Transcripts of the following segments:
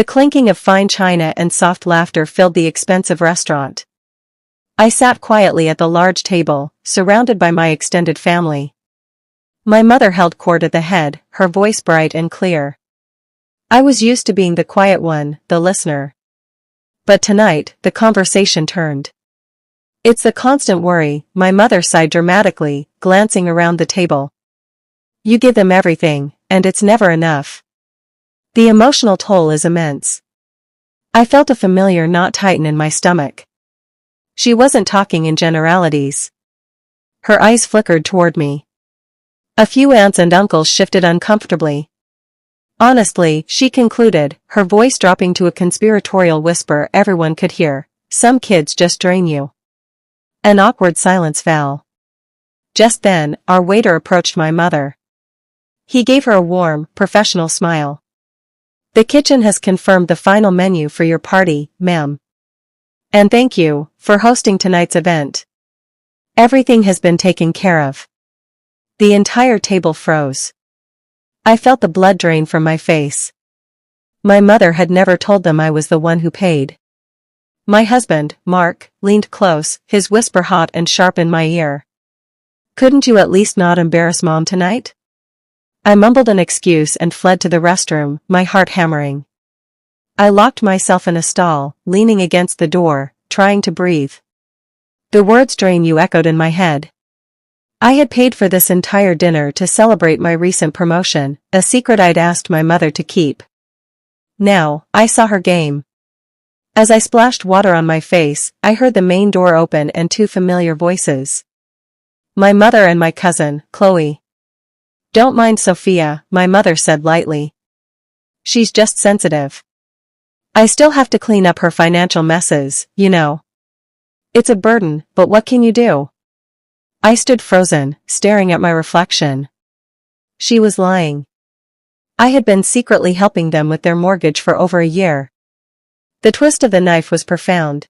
The clinking of fine china and soft laughter filled the expensive restaurant. I sat quietly at the large table, surrounded by my extended family. My mother held court at the head, her voice bright and clear. I was used to being the quiet one, the listener. But tonight, the conversation turned. It's the constant worry, my mother sighed dramatically, glancing around the table. You give them everything, and it's never enough. The emotional toll is immense. I felt a familiar knot tighten in my stomach. She wasn't talking in generalities. Her eyes flickered toward me. A few aunts and uncles shifted uncomfortably. Honestly, she concluded, her voice dropping to a conspiratorial whisper everyone could hear, some kids just drain you. An awkward silence fell. Just then, our waiter approached my mother. He gave her a warm, professional smile. The kitchen has confirmed the final menu for your party, ma'am. And thank you for hosting tonight's event. Everything has been taken care of. The entire table froze. I felt the blood drain from my face. My mother had never told them I was the one who paid. My husband, Mark, leaned close, his whisper hot and sharp in my ear. Couldn't you at least not embarrass Mom tonight? I mumbled an excuse and fled to the restroom, my heart hammering. I locked myself in a stall, leaning against the door, trying to breathe. The words "drain you" echoed in my head. I had paid for this entire dinner to celebrate my recent promotion, a secret I'd asked my mother to keep. Now, I saw her game. As I splashed water on my face, I heard the main door open and two familiar voices. My mother and my cousin, Chloe. Don't mind Sophia, my mother said lightly. She's just sensitive. I still have to clean up her financial messes, you know. It's a burden, but what can you do? I stood frozen, staring at my reflection. She was lying. I had been secretly helping them with their mortgage for over a year. The twist of the knife was profound.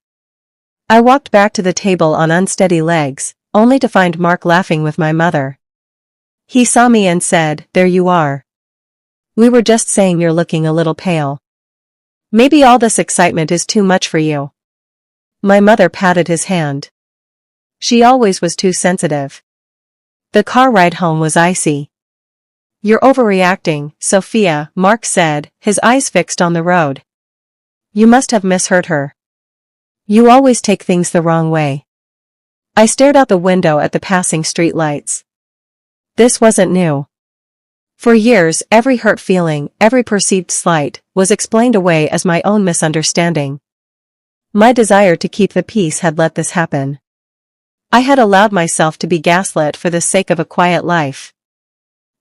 I walked back to the table on unsteady legs, only to find Mark laughing with my mother. He saw me and said, "There you are. We were just saying you're looking a little pale. Maybe all this excitement is too much for you." My mother patted his hand. She always was too sensitive. The car ride home was icy. "You're overreacting, Sophia," Mark said, his eyes fixed on the road. "You must have misheard her. You always take things the wrong way." I stared out the window at the passing streetlights. This wasn't new. For years, every hurt feeling, every perceived slight, was explained away as my own misunderstanding. My desire to keep the peace had let this happen. I had allowed myself to be gaslit for the sake of a quiet life.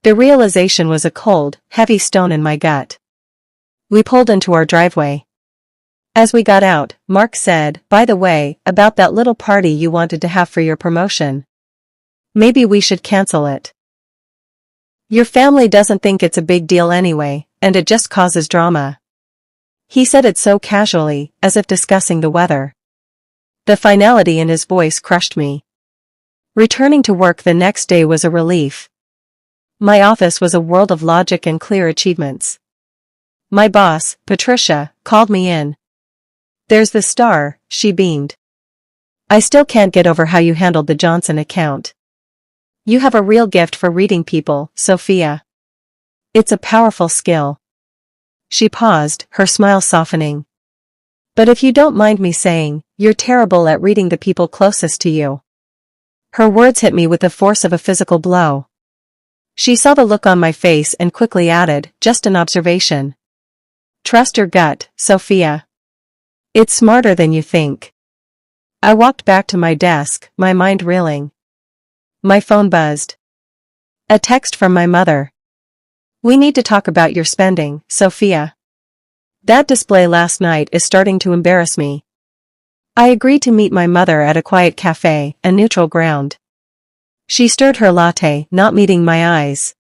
The realization was a cold, heavy stone in my gut. We pulled into our driveway. As we got out, Mark said, "By the way, about that little party you wanted to have for your promotion. Maybe we should cancel it. Your family doesn't think it's a big deal anyway, and it just causes drama." He said it so casually, as if discussing the weather. The finality in his voice crushed me. Returning to work the next day was a relief. My office was a world of logic and clear achievements. My boss, Patricia, called me in. "There's the star," she beamed. "I still can't get over how you handled the Johnson account. You have a real gift for reading people, Sophia. It's a powerful skill." She paused, her smile softening. "But if you don't mind me saying, you're terrible at reading the people closest to you." Her words hit me with the force of a physical blow. She saw the look on my face and quickly added, "Just an observation. Trust your gut, Sophia. It's smarter than you think." I walked back to my desk, my mind reeling. My phone buzzed. A text from my mother. "We need to talk about your spending, Sophia. That display last night is starting to embarrass me." I agreed to meet my mother at a quiet cafe, a neutral ground. She stirred her latte, not meeting my eyes.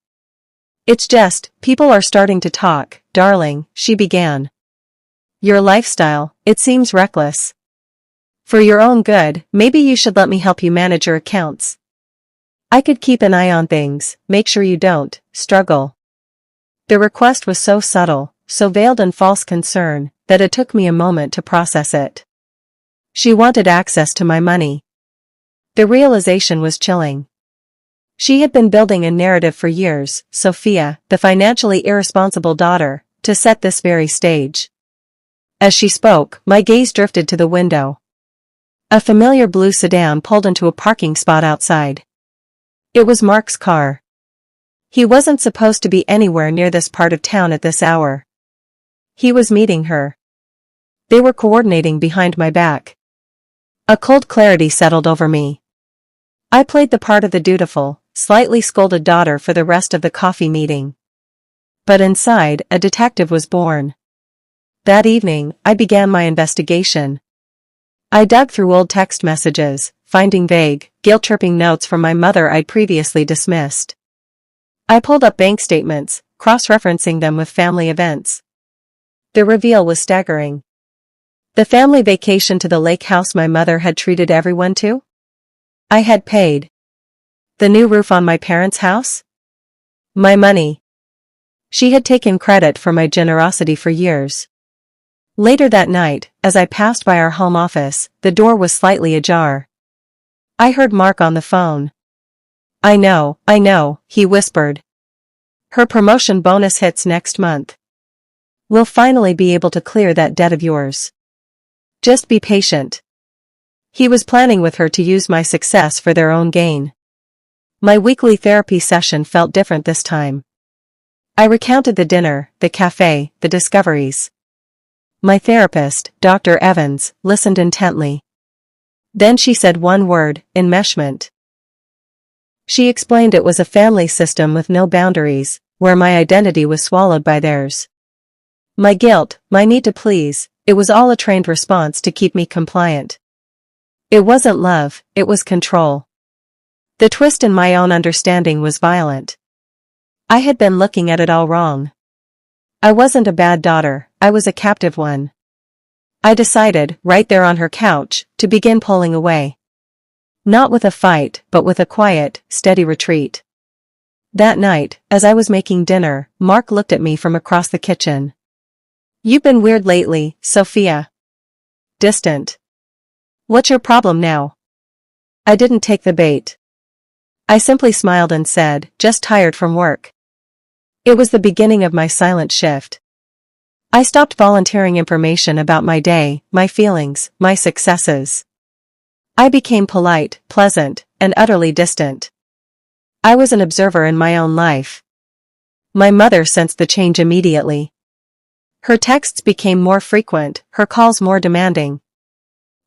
"It's just, people are starting to talk, darling," she began. "Your lifestyle, it seems reckless. For your own good, maybe you should let me help you manage your accounts. I could keep an eye on things, make sure you don't struggle." The request was so subtle, so veiled in false concern, that it took me a moment to process it. She wanted access to my money. The realization was chilling. She had been building a narrative for years, Sophia, the financially irresponsible daughter, to set this very stage. As she spoke, my gaze drifted to the window. A familiar blue sedan pulled into a parking spot outside. It was Mark's car. He wasn't supposed to be anywhere near this part of town at this hour. He was meeting her. They were coordinating behind my back. A cold clarity settled over me. I played the part of the dutiful, slightly scolded daughter for the rest of the coffee meeting. But inside, a detective was born. That evening, I began my investigation. I dug through old text messages, finding vague, guilt-tripping notes from my mother I'd previously dismissed. I pulled up bank statements, cross-referencing them with family events. The reveal was staggering. The family vacation to the lake house my mother had treated everyone to? I had paid. The new roof on my parents' house? My money. She had taken credit for my generosity for years. Later that night, as I passed by our home office, the door was slightly ajar. I heard Mark on the phone. I know, he whispered. Her promotion bonus hits next month. We'll finally be able to clear that debt of yours. Just be patient. He was planning with her to use my success for their own gain. My weekly therapy session felt different this time. I recounted the dinner, the cafe, the discoveries. My therapist, Dr. Evans, listened intently. Then she said one word, enmeshment. She explained it was a family system with no boundaries, where my identity was swallowed by theirs. My guilt, my need to please, it was all a trained response to keep me compliant. It wasn't love, it was control. The twist in my own understanding was violent. I had been looking at it all wrong. I wasn't a bad daughter, I was a captive one. I decided, right there on her couch, to begin pulling away. Not with a fight, but with a quiet, steady retreat. That night, as I was making dinner, Mark looked at me from across the kitchen. You've been weird lately, Sophia. Distant. What's your problem now? I didn't take the bait. I simply smiled and said, just tired from work. It was the beginning of my silent shift. I stopped volunteering information about my day, my feelings, my successes. I became polite, pleasant, and utterly distant. I was an observer in my own life. My mother sensed the change immediately. Her texts became more frequent, her calls more demanding.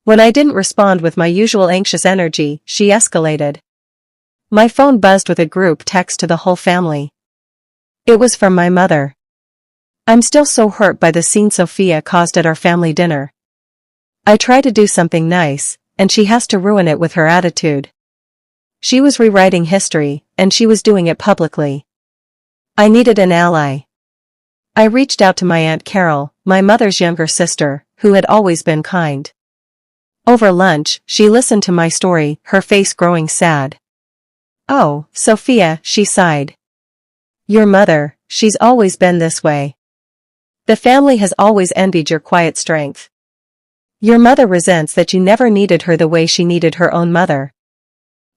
When I didn't respond with my usual anxious energy, she escalated. My phone buzzed with a group text to the whole family. It was from my mother. I'm still so hurt by the scene Sophia caused at our family dinner. I try to do something nice, and she has to ruin it with her attitude. She was rewriting history, and she was doing it publicly. I needed an ally. I reached out to my Aunt Carol, my mother's younger sister, who had always been kind. Over lunch, she listened to my story, her face growing sad. Oh, Sophia, she sighed. Your mother, she's always been this way. The family has always envied your quiet strength. Your mother resents that you never needed her the way she needed her own mother.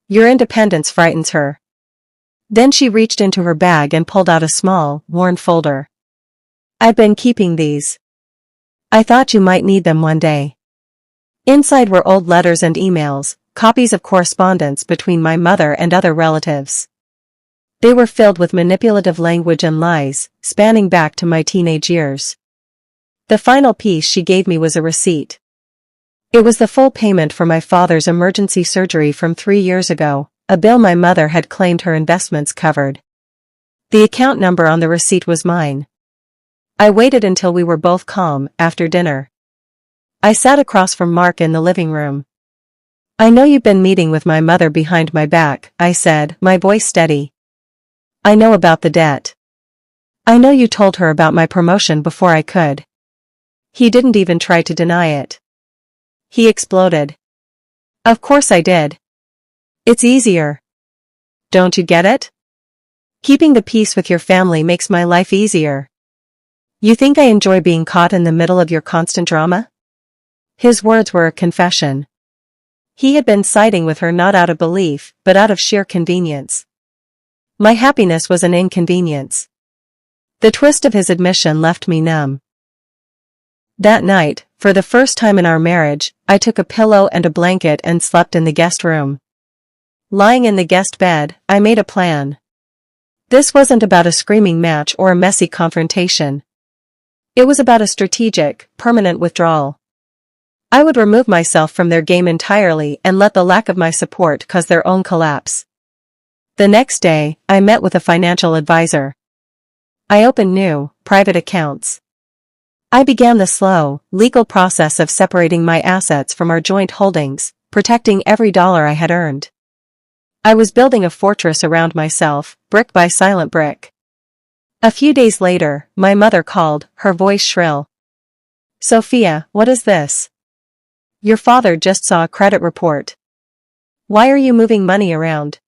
Your independence frightens her. Then she reached into her bag and pulled out a small, worn folder. I've been keeping these. I thought you might need them one day. Inside were old letters and emails, copies of correspondence between my mother and other relatives. They were filled with manipulative language and lies, spanning back to my teenage years. The final piece she gave me was a receipt. It was the full payment for my father's emergency surgery from 3 years ago, a bill my mother had claimed her investments covered. The account number on the receipt was mine. I waited until we were both calm, after dinner. I sat across from Mark in the living room. I know you've been meeting with my mother behind my back, I said, my voice steady. I know about the debt. I know you told her about my promotion before I could. He didn't even try to deny it. He exploded. Of course I did. It's easier. Don't you get it? Keeping the peace with your family makes my life easier. You think I enjoy being caught in the middle of your constant drama? His words were a confession. He had been siding with her not out of belief, but out of sheer convenience. My happiness was an inconvenience. The twist of his admission left me numb. That night, for the first time in our marriage, I took a pillow and a blanket and slept in the guest room. Lying in the guest bed, I made a plan. This wasn't about a screaming match or a messy confrontation. It was about a strategic, permanent withdrawal. I would remove myself from their game entirely and let the lack of my support cause their own collapse. The next day, I met with a financial advisor. I opened new, private accounts. I began the slow, legal process of separating my assets from our joint holdings, protecting every dollar I had earned. I was building a fortress around myself, brick by silent brick. A few days later, my mother called, her voice shrill. Sophia, what is this? Your father just saw a credit report. Why are you moving money around?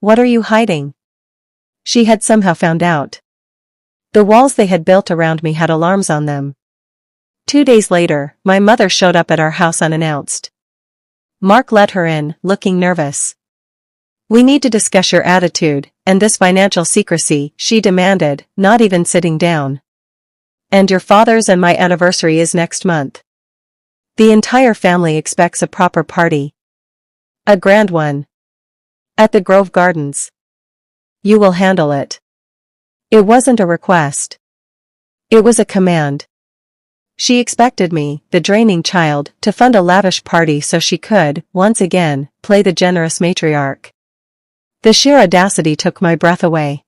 What are you hiding? She had somehow found out. The walls they had built around me had alarms on them. 2 days later, my mother showed up at our house unannounced. Mark let her in, looking nervous. We need to discuss your attitude, and this financial secrecy, she demanded, not even sitting down. And your father's and my anniversary is next month. The entire family expects a proper party. A grand one. At the Grove Gardens. You will handle it. It wasn't a request. It was a command. She expected me, the draining child, to fund a lavish party so she could, once again, play the generous matriarch. The sheer audacity took my breath away.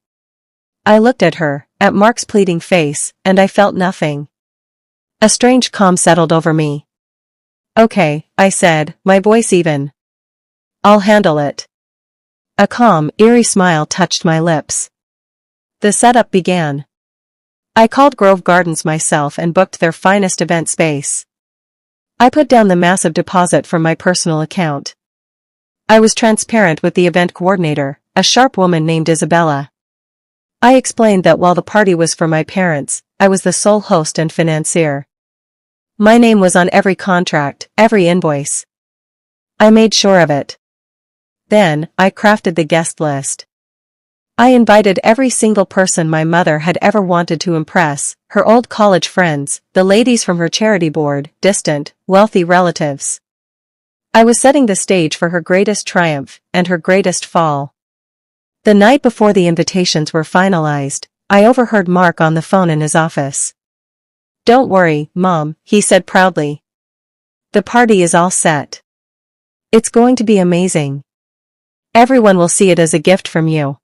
I looked at her, at Mark's pleading face, and I felt nothing. A strange calm settled over me. Okay, I said, my voice even. I'll handle it. A calm, eerie smile touched my lips. The setup began. I called Grove Gardens myself and booked their finest event space. I put down the massive deposit from my personal account. I was transparent with the event coordinator, a sharp woman named Isabella. I explained that while the party was for my parents, I was the sole host and financier. My name was on every contract, every invoice. I made sure of it. Then, I crafted the guest list. I invited every single person my mother had ever wanted to impress, her old college friends, the ladies from her charity board, distant, wealthy relatives. I was setting the stage for her greatest triumph, and her greatest fall. The night before the invitations were finalized, I overheard Mark on the phone in his office. Don't worry, Mom, he said proudly. The party is all set. It's going to be amazing. Everyone will see it as a gift from you.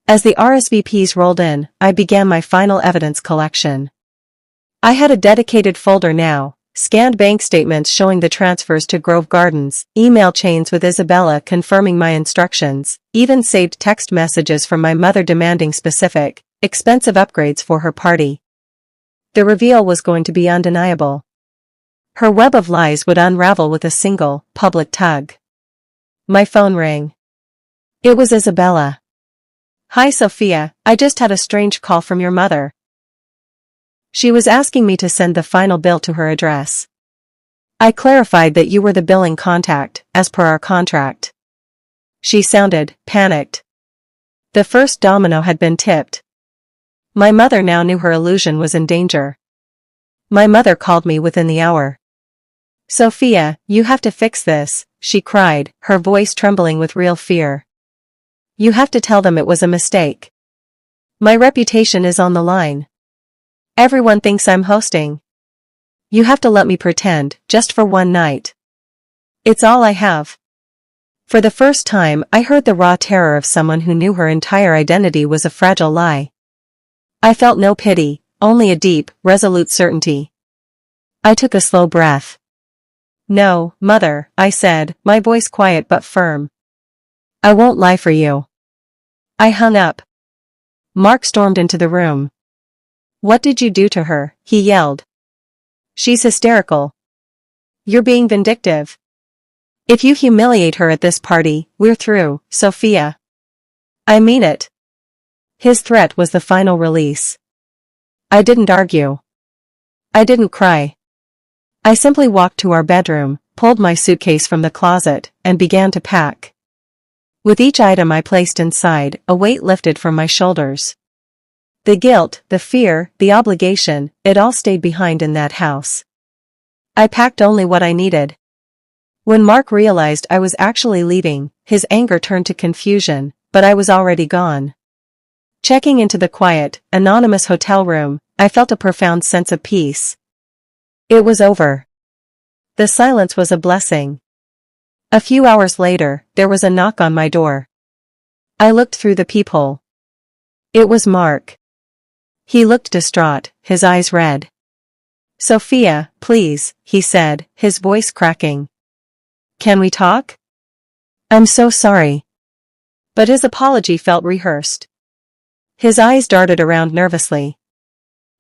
As the RSVPs rolled in, I began my final evidence collection. I had a dedicated folder now, scanned bank statements showing the transfers to Grove Gardens, email chains with Isabella confirming my instructions, even saved text messages from my mother demanding specific, expensive upgrades for her party. The reveal was going to be undeniable. Her web of lies would unravel with a single, public tug. My phone rang. It was Isabella. Hi Sophia, I just had a strange call from your mother. She was asking me to send the final bill to her address. I clarified that you were the billing contact, as per our contract. She sounded panicked. The first domino had been tipped. My mother now knew her illusion was in danger. My mother called me within the hour. Sophia, you have to fix this, she cried, her voice trembling with real fear. You have to tell them it was a mistake. My reputation is on the line. Everyone thinks I'm hosting. You have to let me pretend, just for one night. It's all I have. For the first time, I heard the raw terror of someone who knew her entire identity was a fragile lie. I felt no pity, only a deep, resolute certainty. I took a slow breath. No, Mother, I said, my voice quiet but firm. I won't lie for you. I hung up. Mark stormed into the room. What did you do to her? He yelled. She's hysterical. You're being vindictive. If you humiliate her at this party, we're through, Sophia. I mean it. His threat was the final release. I didn't argue. I didn't cry. I simply walked to our bedroom, pulled my suitcase from the closet, and began to pack. With each item I placed inside, a weight lifted from my shoulders. The guilt, the fear, the obligation, it all stayed behind in that house. I packed only what I needed. When Mark realized I was actually leaving, his anger turned to confusion, but I was already gone. Checking into the quiet, anonymous hotel room, I felt a profound sense of peace. It was over. The silence was a blessing. A few hours later, there was a knock on my door. I looked through the peephole. It was Mark. He looked distraught, his eyes red. "Sophia, please," he said, his voice cracking. "Can we talk?" "I'm so sorry." But his apology felt rehearsed. His eyes darted around nervously.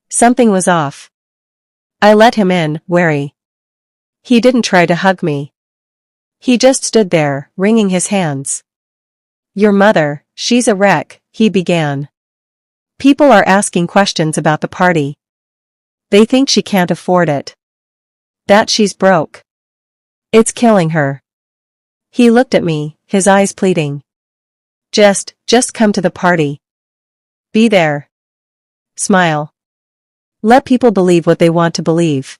Something was off. I let him in, wary. He didn't try to hug me. He just stood there, wringing his hands. "Your mother, she's a wreck," he began. "People are asking questions about the party. They think she can't afford it. That she's broke. It's killing her." He looked at me, his eyes pleading. Just come to the party. Be there. Smile. Let people believe what they want to believe.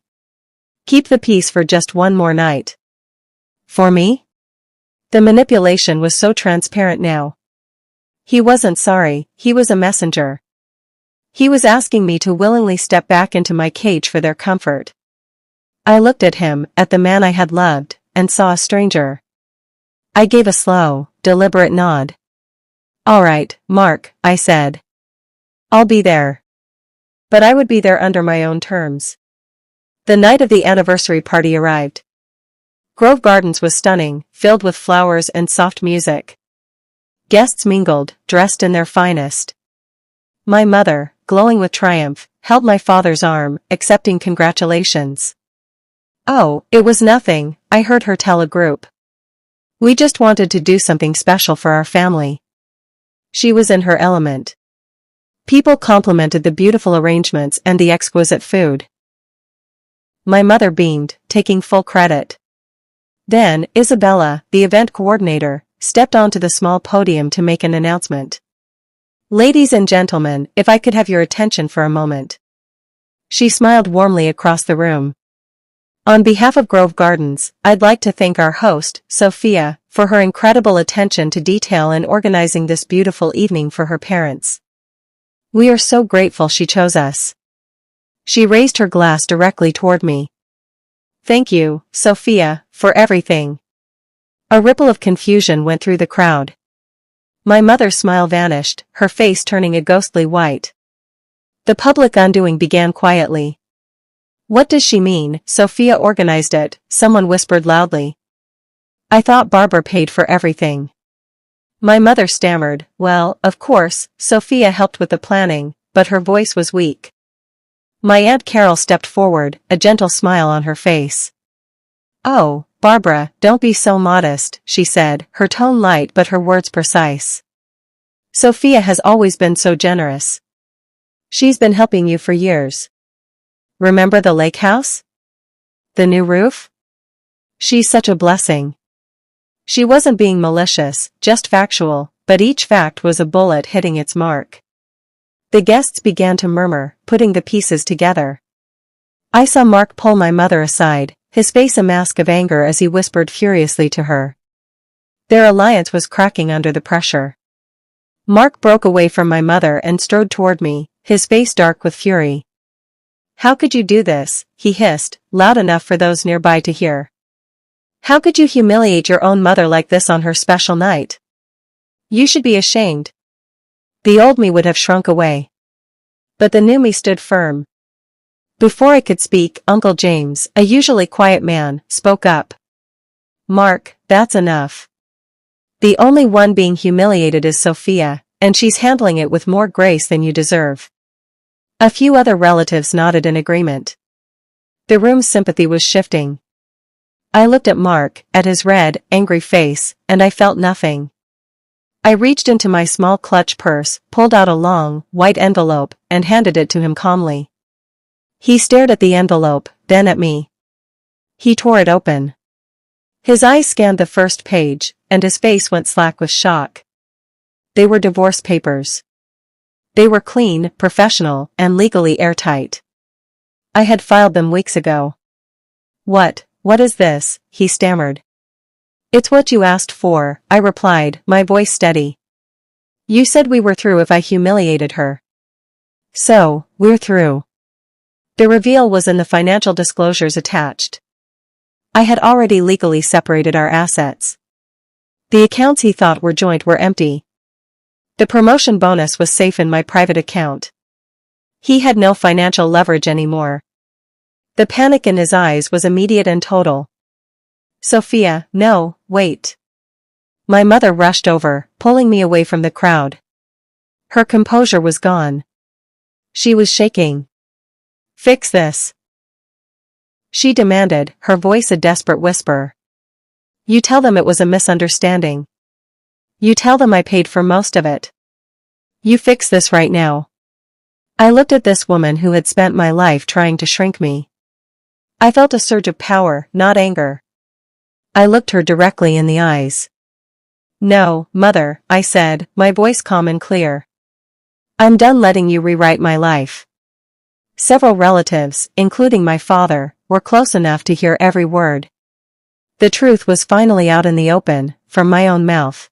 Keep the peace for just one more night. For me? The manipulation was so transparent now. He wasn't sorry, he was a messenger. He was asking me to willingly step back into my cage for their comfort. I looked at him, at the man I had loved, and saw a stranger. I gave a slow, deliberate nod. "All right, Mark," I said. "I'll be there. But I would be there under my own terms." The night of the anniversary party arrived. Grove Gardens was stunning, filled with flowers and soft music. Guests mingled, dressed in their finest. My mother, glowing with triumph, held my father's arm, accepting congratulations. "Oh, it was nothing," I heard her tell a group. "We just wanted to do something special for our family." She was in her element. People complimented the beautiful arrangements and the exquisite food. My mother beamed, taking full credit. Then, Isabella, the event coordinator, stepped onto the small podium to make an announcement. "Ladies and gentlemen, if I could have your attention for a moment." She smiled warmly across the room. "On behalf of Grove Gardens, I'd like to thank our host, Sophia, for her incredible attention to detail in organizing this beautiful evening for her parents. We are so grateful she chose us." She raised her glass directly toward me. "Thank you, Sophia, for everything." A ripple of confusion went through the crowd. My mother's smile vanished, her face turning a ghostly white. The public undoing began quietly. "What does she mean? Sophia organized it," someone whispered loudly. "I thought Barbara paid for everything." My mother stammered, "Well, of course, Sophia helped with the planning," but her voice was weak. My Aunt Carol stepped forward, a gentle smile on her face. "Oh, Barbara, don't be so modest," she said, her tone light but her words precise. "Sophia has always been so generous. She's been helping you for years. Remember the lake house? The new roof? She's such a blessing." She wasn't being malicious, just factual, but each fact was a bullet hitting its mark. The guests began to murmur, putting the pieces together. I saw Mark pull my mother aside, his face a mask of anger as he whispered furiously to her. Their alliance was cracking under the pressure. Mark broke away from my mother and strode toward me, his face dark with fury. "How could you do this?" he hissed, loud enough for those nearby to hear. "How could you humiliate your own mother like this on her special night? You should be ashamed." The old me would have shrunk away. But the new me stood firm. Before I could speak, Uncle James, a usually quiet man, spoke up. "Mark, that's enough. The only one being humiliated is Sophia, and she's handling it with more grace than you deserve." A few other relatives nodded in agreement. The room's sympathy was shifting. I looked at Mark, at his red, angry face, and I felt nothing. I reached into my small clutch purse, pulled out a long, white envelope, and handed it to him calmly. He stared at the envelope, then at me. He tore it open. His eyes scanned the first page, and his face went slack with shock. They were divorce papers. They were clean, professional, and legally airtight. I had filed them weeks ago. What is this?" he stammered. "It's what you asked for," I replied, my voice steady. "You said we were through if I humiliated her. So, we're through." The reveal was in the financial disclosures attached. I had already legally separated our assets. The accounts he thought were joint were empty. The promotion bonus was safe in my private account. He had no financial leverage anymore. The panic in his eyes was immediate and total. "Sophia, no, wait." My mother rushed over, pulling me away from the crowd. Her composure was gone. She was shaking. "Fix this," she demanded, her voice a desperate whisper. "You tell them it was a misunderstanding. You tell them I paid for most of it. You fix this right now." I looked at this woman who had spent my life trying to shrink me. I felt a surge of power, not anger. I looked her directly in the eyes. "No, Mother," I said, my voice calm and clear. "I'm done letting you rewrite my life." Several relatives, including my father, were close enough to hear every word. The truth was finally out in the open, from my own mouth.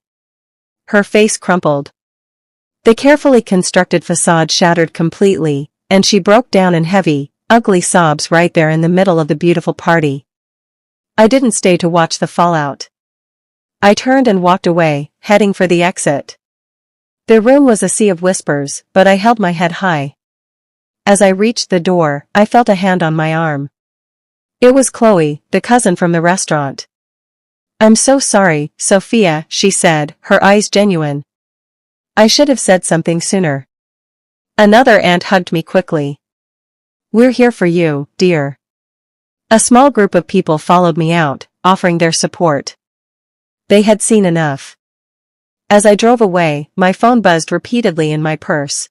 Her face crumpled. The carefully constructed facade shattered completely, and she broke down in heavy, ugly sobs right there in the middle of the beautiful party. I didn't stay to watch the fallout. I turned and walked away, heading for the exit. The room was a sea of whispers, but I held my head high. As I reached the door, I felt a hand on my arm. It was Chloe, the cousin from the restaurant. "I'm so sorry, Sophia," she said, her eyes genuine. "I should have said something sooner." Another aunt hugged me quickly. "We're here for you, dear." A small group of people followed me out, offering their support. They had seen enough. As I drove away, my phone buzzed repeatedly in my purse.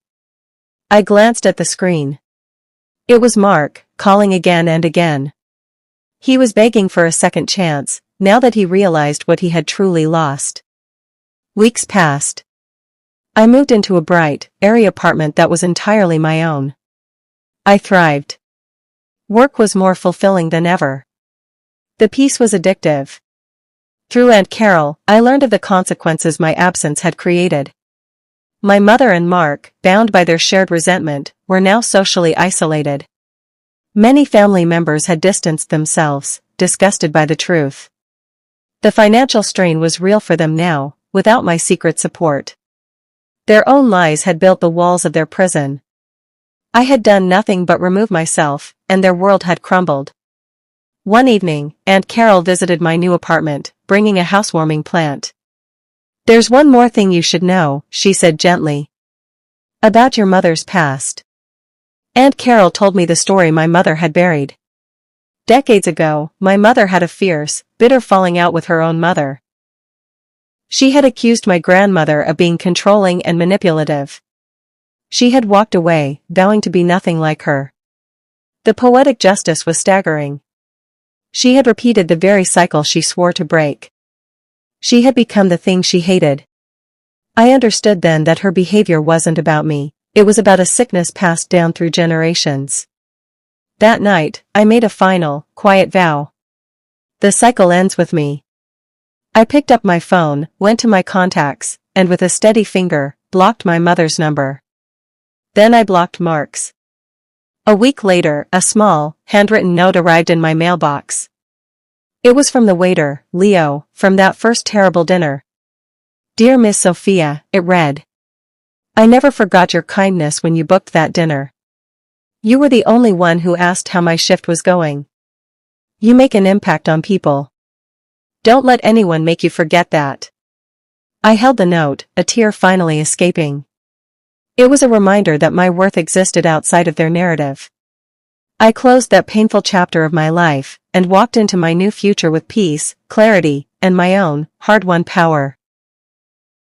I glanced at the screen. It was Mark, calling again and again. He was begging for a second chance, now that he realized what he had truly lost. Weeks passed. I moved into a bright, airy apartment that was entirely my own. I thrived. Work was more fulfilling than ever. The peace was addictive. Through Aunt Carol, I learned of the consequences my absence had created. My mother and Mark, bound by their shared resentment, were now socially isolated. Many family members had distanced themselves, disgusted by the truth. The financial strain was real for them now, without my secret support. Their own lies had built the walls of their prison. I had done nothing but remove myself, and their world had crumbled. One evening, Aunt Carol visited my new apartment, bringing a housewarming plant. "There's one more thing you should know," she said gently. "About your mother's past." Aunt Carol told me the story my mother had buried. Decades ago, my mother had a fierce, bitter falling out with her own mother. She had accused my grandmother of being controlling and manipulative. She had walked away, vowing to be nothing like her. The poetic justice was staggering. She had repeated the very cycle she swore to break. She had become the thing she hated. I understood then that her behavior wasn't about me, it was about a sickness passed down through generations. That night, I made a final, quiet vow. The cycle ends with me. I picked up my phone, went to my contacts, and with a steady finger, blocked my mother's number. Then I blocked Mark's. A week later, a small, handwritten note arrived in my mailbox. It was from the waiter, Leo, from that first terrible dinner. "Dear Miss Sophia," it read. "I never forgot your kindness when you booked that dinner. You were the only one who asked how my shift was going. You make an impact on people. Don't let anyone make you forget that." I held the note, a tear finally escaping. It was a reminder that my worth existed outside of their narrative. I closed that painful chapter of my life, and walked into my new future with peace, clarity, and my own, hard-won power.